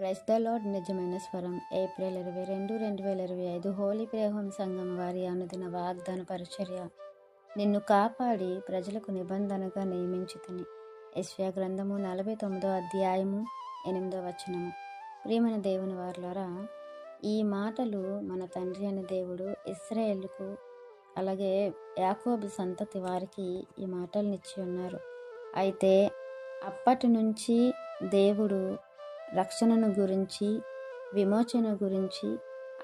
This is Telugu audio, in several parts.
Praise the lord. నిజమైన స్వరం. ఏప్రిల్ 22, 2025 హోలీ ప్రేమ సంఘం వారి అనుదిన వాగ్దాన పరిచర్య. నిన్ను కాపాడి ప్రజలకు నిబంధనగా నియమించుతని. యెషయా గ్రంథము 49వ అధ్యాయము 8వ వచనము. ప్రియమైన దేవుని వారలారా, ఈ మాటలు మన తండ్రి అయిన దేవుడు ఇశ్రాయేలుకు అలాగే యాకోబు సంతతి వారికి ఈ మాటలనిచ్చి ఉన్నారు. అయితే అప్పటి నుంచి దేవుడు రక్షణను గురించి, విమోచన గురించి,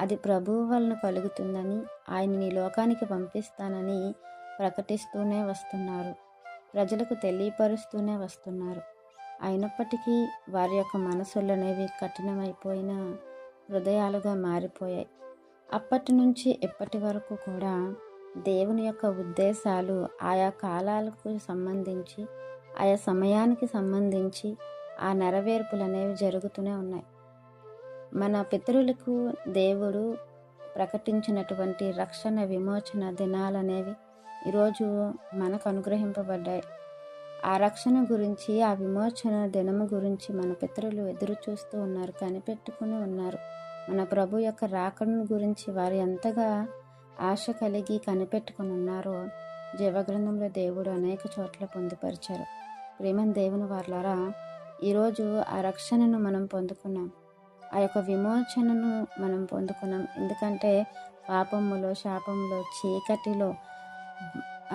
అది ప్రభువు వలన కలుగుతుందని, ఆయనని లోకానికి పంపిస్తానని ప్రకటిస్తూనే వస్తున్నారు. ప్రజలకు తెలియపరుస్తూనే వస్తున్నారు. అయినప్పటికీ వారి యొక్క మనసులు అనేవి కఠినమైపోయిన హృదయాలుగా మారిపోయాయి. అప్పటి నుంచి ఇప్పటి వరకు కూడా దేవుని యొక్క ఉద్దేశాలు ఆయా కాలాలకు సంబంధించి, ఆయా సమయానికి సంబంధించి ఆ నెరవేర్పులు అనేవి జరుగుతూనే ఉన్నాయి. మన పితరులకు దేవుడు ప్రకటించినటువంటి రక్షణ విమోచన దినాలు అనేవి ఈరోజు మనకు అనుగ్రహింపబడ్డాయి. ఆ రక్షణ గురించి, ఆ విమోచన దినము గురించి మన పితరులు ఎదురు చూస్తూ ఉన్నారు, కనిపెట్టుకుని ఉన్నారు. మన ప్రభు యొక్క రాకడను గురించి వారు ఎంతగా ఆశ కలిగి కనిపెట్టుకుని ఉన్నారో జీవగ్రంథంలో దేవుడు అనేక చోట్ల పొందుపరిచారు. ప్రేమని దేవుని వారలారా, ఈరోజు ఆ రక్షణను మనం పొందుకున్నాం, ఆ యొక్క విమోచనను మనం పొందుకున్నాం. ఎందుకంటే పాపములో, శాపంలో, చీకటిలో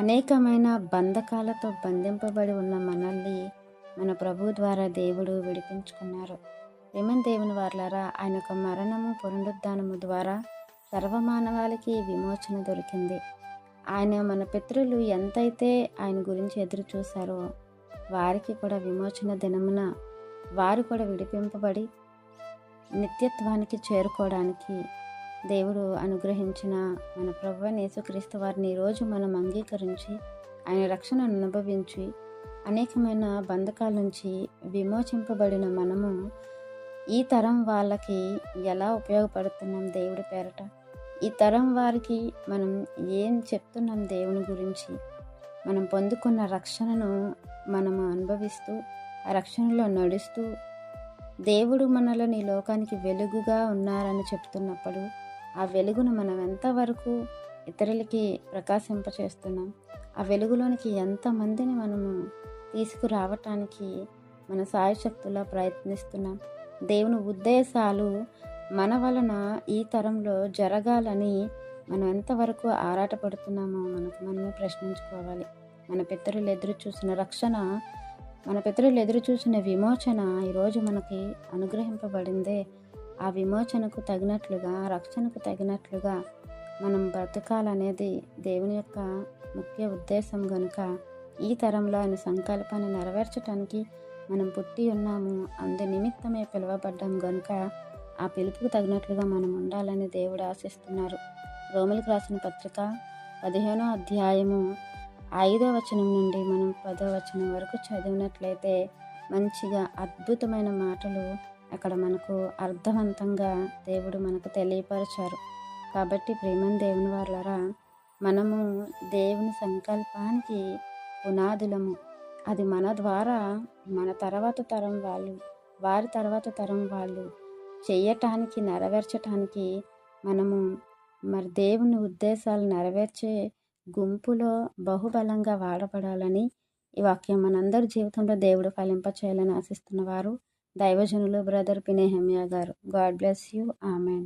అనేకమైన బంధకాలతో బంధింపబడి ఉన్న మనల్ని మన ప్రభు ద్వారా దేవుడు విడిపించుకున్నారు. ప్రేమని దేవుని వారలారా, ఆయన యొక్క మరణము పునరుద్ధానము ద్వారా సర్వమానవాళికి విమోచన దొరికింది. ఆయన మన పితరులు ఎంతైతే ఆయన గురించి ఎదురు చూశారో వారికి కూడా విమోచన దినమున వారు కూడా విడిపింపబడి నిత్యత్వానికి చేరుకోవడానికి దేవుడు అనుగ్రహించిన మన ప్రభువైన యేసుక్రీస్తు వారిని ఈరోజు మనం అంగీకరించి ఆయన రక్షణను అనుభవించి అనేకమైన బంధకాల నుంచి విమోచింపబడిన మనము ఈ తరం వాళ్ళకి ఎలా ఉపయోగపడుతున్నాం దేవుడి పేరట, ఈ తరం వారికి మనం ఏం చెప్తున్నాం దేవుని గురించి, మనం పొందుకున్న రక్షణను మనము అనుభవిస్తూ ఆ రక్షణలో నడుస్తూ దేవుడు మనల్ని ఈ లోకానికి వెలుగుగా ఉన్నారని చెప్తున్నప్పుడు ఆ వెలుగును మనం ఎంతవరకు ఇతరులకి ప్రకాశింపచేస్తున్నాం, ఆ వెలుగులోనికి ఎంతమందిని మనము తీసుకురావటానికి మన సాయశక్తులా ప్రయత్నిస్తున్నాం, దేవుని ఉద్దేశాలు మన వలన ఈ తరంలో జరగాలని మనం ఎంతవరకు ఆరాటపడుతున్నామో మనమే ప్రశ్నించుకోవాలి. మన పితరులు ఎదురు చూసిన రక్షణ, మన పితరులు ఎదురు చూసిన విమోచన ఈరోజు మనకి అనుగ్రహింపబడిందే. ఆ విమోచనకు తగినట్లుగా, రక్షణకు తగినట్లుగా మనం బ్రతకాలనేది దేవుని యొక్క ముఖ్య ఉద్దేశం కనుక ఈ తరంలో ఆయన సంకల్పాన్ని నెరవేర్చడానికి మనం పుట్టి ఉన్నాము. అందు నిమిత్తమే పిలువబడ్డాం కనుక ఆ పిలుపుకు తగినట్లుగా మనం ఉండాలని దేవుడు ఆశిస్తున్నారు. రోమీయులకు రాసిన పత్రిక 15వ అధ్యాయము 5వ వచనం నుండి మనం 10వ వచనం వరకు చదివినట్లయితే మంచిగా అద్భుతమైన మాటలు అక్కడ మనకు అర్థవంతంగా దేవుడు మనకు తెలియపరిచారు. కాబట్టి ప్రేమని దేవుని వారలారా, మనము దేవుని సంకల్పానికి పునాదులము. అది మన ద్వారా మన తర్వాత తరం వాళ్ళు, వారి తర్వాత తరం వాళ్ళు చెయ్యటానికి, నెరవేర్చటానికి మనము మరి దేవుని ఉద్దేశాలు నెరవేర్చే గుంపులో బహుబలంగా వాడబడాలని ఈ వాక్యం మనందరి జీవితంలో దేవుడు ఫలింపచేయాలని ఆశిస్తున్న వారు దైవజనులు బ్రదర్ పినేహెమ్యా గారు. God bless you. Amen.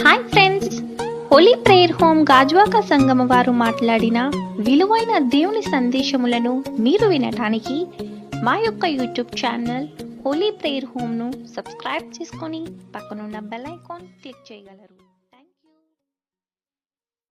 Hi friends, Holi prayer home Gajuwaka సంగమ వారు మాట్లాడిన విలువైన దేవుని సందేశములను మీరు వినటానికి మా యొక్క యూట్యూబ్ ఛానల్ హోలీ ప్రేయర్ హోమ్ను సబ్స్క్రైబ్ చేసుకొని పక్కనున్న బెల్ ఐకాన్ క్లిక్ చేయగలరు.